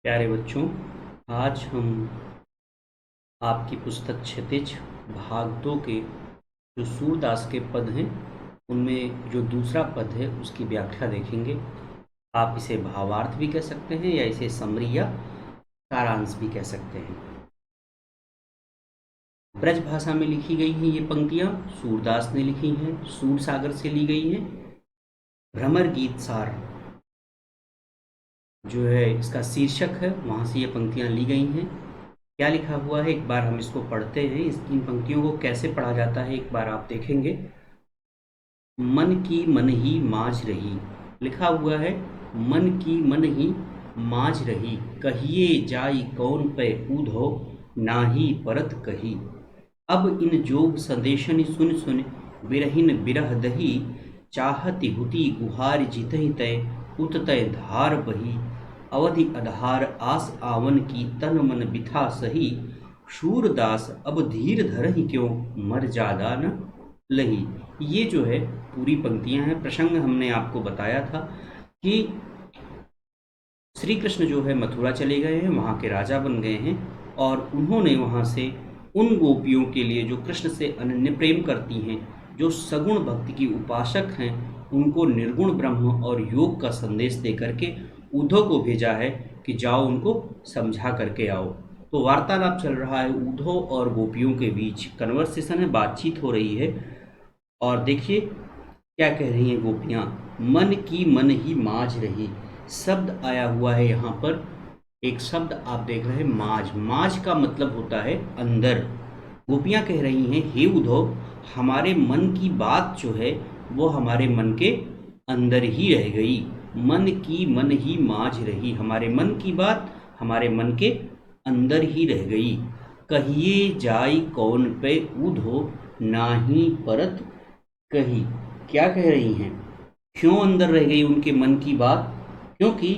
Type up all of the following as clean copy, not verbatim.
प्यारे बच्चों, आज हम आपकी पुस्तक क्षितिज भाग 2 के जो सूरदास के पद हैं उनमें जो दूसरा पद है उसकी व्याख्या देखेंगे। आप इसे भावार्थ भी कह सकते हैं या इसे समरी या सारांश भी कह सकते हैं। ब्रज भाषा में लिखी गई हैं ये पंक्तियाँ, सूरदास ने लिखी हैं, सूर सागर से ली गई हैं। भ्रमर गीत सार जो है इसका शीर्षक है, वहाँ से ये पंक्तियाँ ली गई हैं। क्या लिखा हुआ है एक बार हम इसको पढ़ते हैं। इन पंक्तियों को कैसे पढ़ा जाता है एक बार आप देखेंगे। मन की मन ही माझ रही, लिखा हुआ है मन की मन ही माझ रही, कहिए जाई कौन पे ऊधो नाही परत कही। अब इन जोग संदेशन सुन सुन बिरहिन बिरह दही, चाहति हुती गुहार जितहि तय उततय धार बही। अवधि आधार आस आवन की तन मन बिथा सही, शूरदास अब धीर धरहि क्यों मर जादा न लही। ये जो है पूरी पंक्तियां हैं। प्रसंग हमने आपको बताया था कि श्री कृष्ण जो है मथुरा चले गए हैं, वहाँ के राजा बन गए हैं और उन्होंने वहाँ से उन गोपियों के लिए जो कृष्ण से अनन्य प्रेम करती हैं, जो सगुण भक्ति की उपासक हैं, उनको निर्गुण ब्रह्म और योग का संदेश दे करके उद्धव को भेजा है कि जाओ उनको समझा करके आओ। तो वार्तालाप चल रहा है उद्धव और गोपियों के बीच, कन्वर्सेशन है, बातचीत हो रही है। और देखिए क्या कह रही हैं गोपियाँ, मन की मन ही माझ रही। शब्द आया हुआ है यहाँ पर, एक शब्द आप देख रहे हैं माझ। माझ का मतलब होता है अंदर। गोपियाँ कह रही हैं हे उद्धव, हमारे मन की बात जो है वो हमारे मन के अंदर ही रह गई। मन की मन ही माझ रही, हमारे मन की बात हमारे मन के अंदर ही रह गई। कहिए जाई कौन पे उद्धव नाही परत कही। क्या कह रही हैं, क्यों अंदर रह गई उनके मन की बात? क्योंकि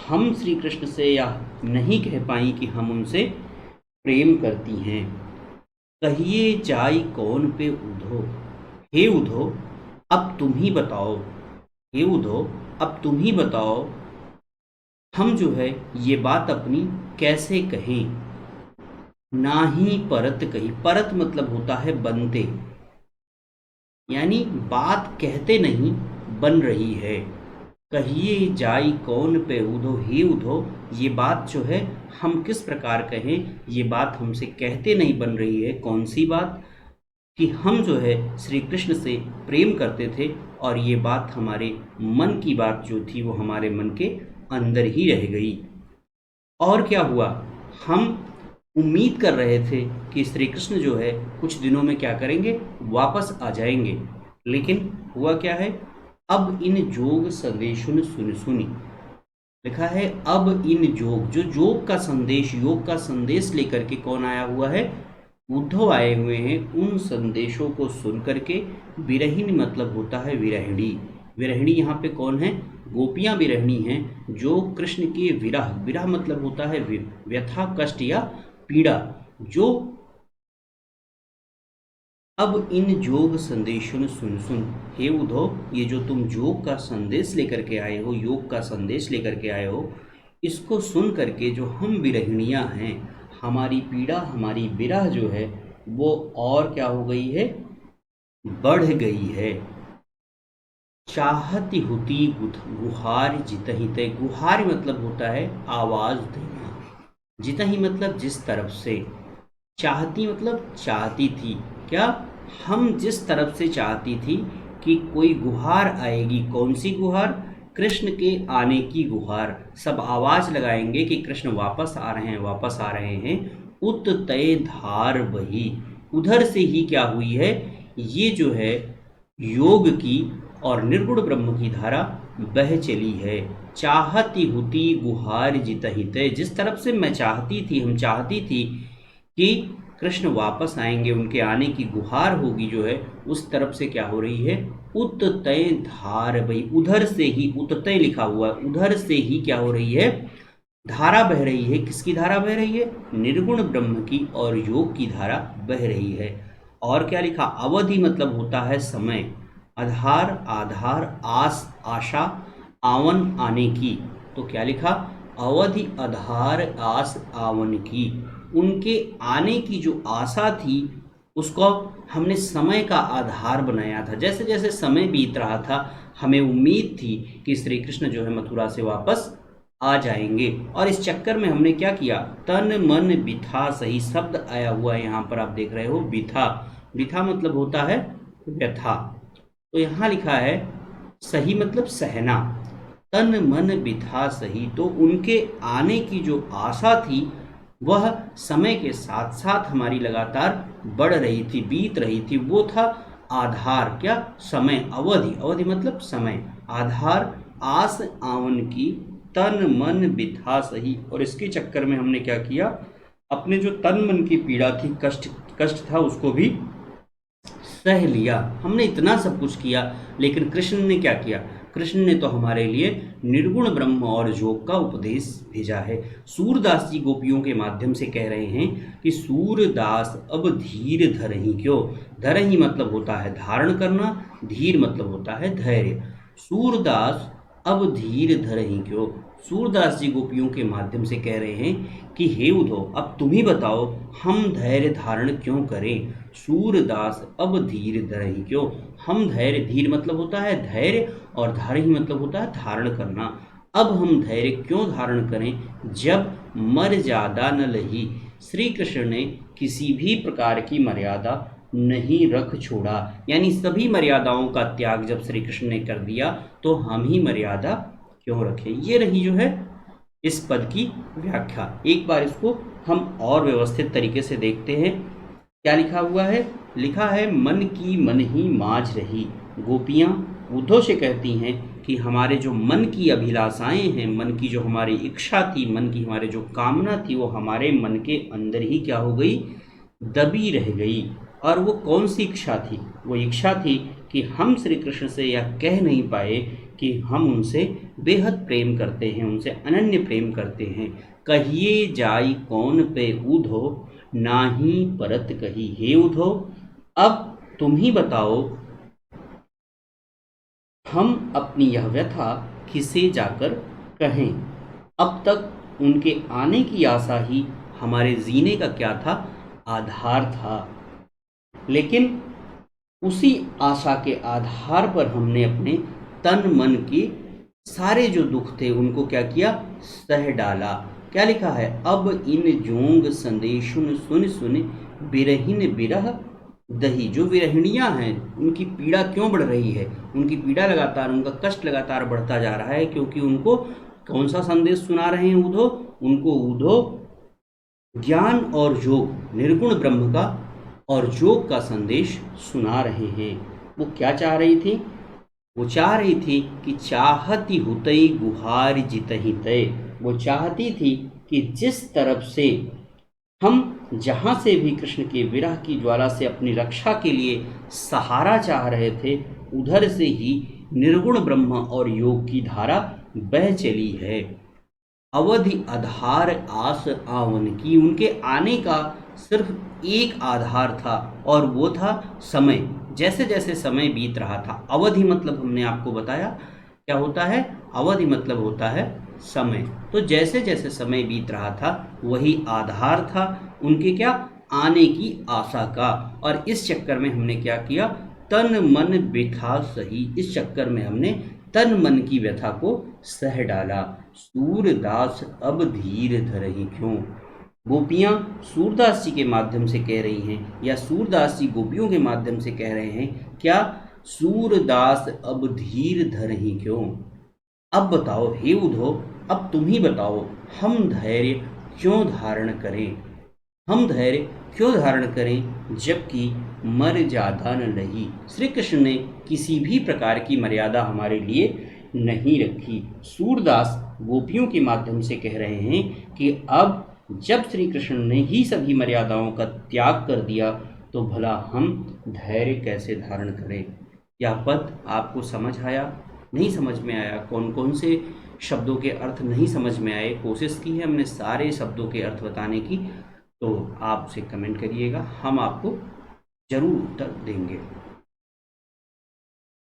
हम श्री कृष्ण से या नहीं कह पाई कि हम उनसे प्रेम करती हैं। कहिए जाई कौन पे उद्धव, हे उद्धव अब तुम ही बताओ, हे उद्धव अब तुम ही बताओ हम जो है ये बात अपनी कैसे कहें। ना ही परत कही, परत मतलब होता है बनते, यानी बात कहते नहीं बन रही है। कहिए जाई कौन पे उधो, हे उधो ये बात जो है हम किस प्रकार कहें, ये बात हमसे कहते नहीं बन रही है। कौन सी बात? कि हम जो है श्री कृष्ण से प्रेम करते थे और ये बात हमारे मन की बात जो थी वो हमारे मन के अंदर ही रह गई। और क्या हुआ, हम उम्मीद कर रहे थे कि श्री कृष्ण जो है कुछ दिनों में क्या करेंगे, वापस आ जाएंगे। लेकिन हुआ क्या है, अब इन जोग संदेशुन सुन सुनी, लिखा है अब इन जोग, जो जोग का संदेश, योग का संदेश लेकर के कौन आया हुआ है, उद्धव आए हुए हैं। उन संदेशों को सुन करके विरहिणी मतलब होता है विरहिणी। विरहिणी यहाँ पे कौन है, गोपियाँ विरहिणी हैं जो कृष्ण के विरह, विरह मतलब होता है व्यथा, कष्ट या पीड़ा। जो अब इन जोग संदेशन सुन सुन, हे उद्धव ये जो तुम जोग का संदेश लेकर के आए हो, योग का संदेश लेकर के आए हो, इसको सुन करके जो हम विरहिणियाँ हैं, हमारी पीड़ा, हमारी विरह जो है वो और क्या हो गई है, बढ़ गई है। चाहती हुती गुहार जितहि तय, गुहार मतलब होता है आवाज देना, जितहि मतलब जिस तरफ से, चाहती मतलब चाहती थी। क्या? हम जिस तरफ से चाहती थी कि कोई गुहार आएगी। कौन सी गुहार? कृष्ण के आने की गुहार। सब आवाज लगाएंगे कि कृष्ण वापस आ रहे हैं, वापस आ रहे हैं। उत तय धार बही, उधर से ही क्या हुई है, ये जो है योग की और निर्गुण ब्रह्म की धारा बह चली है। चाहती हुती गुहार जितहित, जिस तरफ से मैं चाहती थी, हम चाहती थी कि कृष्ण वापस आएंगे, उनके आने की गुहार होगी जो है, उस तरफ से क्या हो रही है, उततय धार बही, उधर से ही, उततय लिखा हुआ, उधर से ही क्या हो रही है, धारा बह रही है। किसकी धारा बह रही है? निर्गुण ब्रह्म की और योग की धारा बह रही है। और क्या लिखा, अवधि मतलब होता है समय, आधार, आधार, आस, आशा, आवन, आने की। तो क्या लिखा, अवधि आधार आस आवन की, उनके आने की जो आशा थी उसको हमने समय का आधार बनाया था। जैसे जैसे समय बीत रहा था हमें उम्मीद थी कि श्री कृष्ण जो है मथुरा से वापस आ जाएंगे, और इस चक्कर में हमने क्या किया, तन मन बिथा, सही शब्द आया हुआ है यहाँ पर आप देख रहे हो, बिथा। बिथा मतलब होता है व्यथा, तो यहाँ लिखा है सही मतलब सहना, तन मन बिथा सही। तो उनके आने की जो आशा थी वह समय के साथ साथ हमारी लगातार बढ़ रही थी, बीत रही थी। वो था आधार, क्या, समय, अवधि, अवधि मतलब समय, आधार आस आवन की, तन मन बिथा सही। और इसके चक्कर में हमने क्या किया, अपने जो तन मन की पीड़ा थी, कष्ट कष्ट था, उसको भी सह लिया। हमने इतना सब कुछ किया, लेकिन कृष्ण ने क्या किया, कृष्ण ने तो हमारे लिए निर्गुण ब्रह्म और योग का उपदेश भेजा है। सूरदास जी गोपियों के माध्यम से कह रहे हैं कि सूरदास अब धीर धरहि क्यों। धरहि मतलब होता है धारण करना, धीर मतलब होता है धैर्य। सूरदास अब धीर धरहि क्यों, सूरदास जी गोपियों के माध्यम से कह रहे हैं कि हे उद्धव, अब तुम ही बताओ हम धैर्य धारण क्यों करें। सूरदास अब धीर धरहि क्यों, हम धैर्य, धीर मतलब होता है धैर्य और धारहि मतलब होता है धारण करना। अब हम धैर्य क्यों धारण करें जब मर्यादा न लही। श्री कृष्ण ने किसी भी प्रकार की मर्यादा नहीं रख छोड़ा, यानी सभी मर्यादाओं का त्याग जब श्री कृष्ण ने कर दिया तो हम ही मर्यादा क्यों रखें। ये रही जो है इस पद की व्याख्या। एक बार इसको हम और व्यवस्थित तरीके से देखते हैं। क्या लिखा हुआ है, लिखा है मन की मन ही माज रही। गोपियाँ उद्धव से कहती हैं कि हमारे जो मन की अभिलाषाएं हैं, मन की जो हमारी इच्छा थी, मन की हमारे जो कामना थी, वो हमारे मन के अंदर ही क्या हो गई, दबी रह गई। और वो कौन सी इच्छा थी, वो इच्छा थी कि हम श्री कृष्ण से यह कह नहीं पाए कि हम उनसे बेहद प्रेम करते हैं, उनसे अनन्य प्रेम करते हैं। कहिए जाई कौन पे उद्धव, नाही परत कही। हे उद्धव, अब तुम ही बताओ हम अपनी यह व्यथा किसे जाकर कहें। अब तक उनके आने की आशा ही हमारे जीने का क्या था, आधार था। लेकिन उसी आशा के आधार पर हमने अपने तन मन के सारे जो दुख थे उनको क्या किया, सह डाला। क्या लिखा है, अब इन जोंग संदेशुन सुन सुन बिरहिन बिरह दही। जो विरहिणियाँ हैं उनकी पीड़ा क्यों बढ़ रही है, उनकी पीड़ा लगातार, उनका कष्ट लगातार बढ़ता जा रहा है, क्योंकि उनको कौन सा संदेश सुना रहे हैं उद्धव, उनको उद्धव ज्ञान और योग, निर्गुण ब्रह्म का और योग का संदेश सुना रहे हैं। वो क्या चाह रही थी, वो चाह रही थी कि चाहती हुतई गुहार जितहि तय। वो चाहती थी कि जिस तरफ से हम जहाँ से भी कृष्ण के विरह की ज्वाला से अपनी रक्षा के लिए सहारा चाह रहे थे, उधर से ही निर्गुण ब्रह्म और योग की धारा बह चली है। अवधि आधार आस आवन की, उनके आने का सिर्फ एक आधार था और वो था समय। जैसे जैसे समय बीत रहा था, अवधि मतलब हमने आपको बताया क्या होता है, अवधि मतलब होता है समय। तो जैसे जैसे समय बीत रहा था वही आधार था उनके क्या, आने की आशा का। और इस चक्कर में हमने क्या किया, तन मन बिठा सही, इस चक्कर में हमने तन मन की व्यथा को सह डाला। सूरदास अब धीर धरहि क्यों। गोपियाँ सूरदास जी के माध्यम से कह रही हैं, या सूरदास जी गोपियों के माध्यम से कह रहे हैं, क्या, सूरदास अब धीर धरहि क्यों। अब बताओ हे उद्धव, अब तुम ही बताओ हम धैर्य क्यों धारण करें, हम धैर्य क्यों धारण करें जबकि मर्यादा न लही। श्री कृष्ण ने किसी भी प्रकार की मर्यादा हमारे लिए नहीं रखी। सूरदास गोपियों के माध्यम से कह रहे हैं कि अब जब श्री कृष्ण ने ही सभी मर्यादाओं का त्याग कर दिया तो भला हम धैर्य कैसे धारण करें। यह पद आपको समझ आया, नहीं समझ में आया, कौन कौन से शब्दों के अर्थ नहीं समझ में आए, कोशिश की है हमने सारे शब्दों के अर्थ बताने की, तो आप उसे कमेंट करिएगा, हम आपको ज़रूर उत्तर देंगे।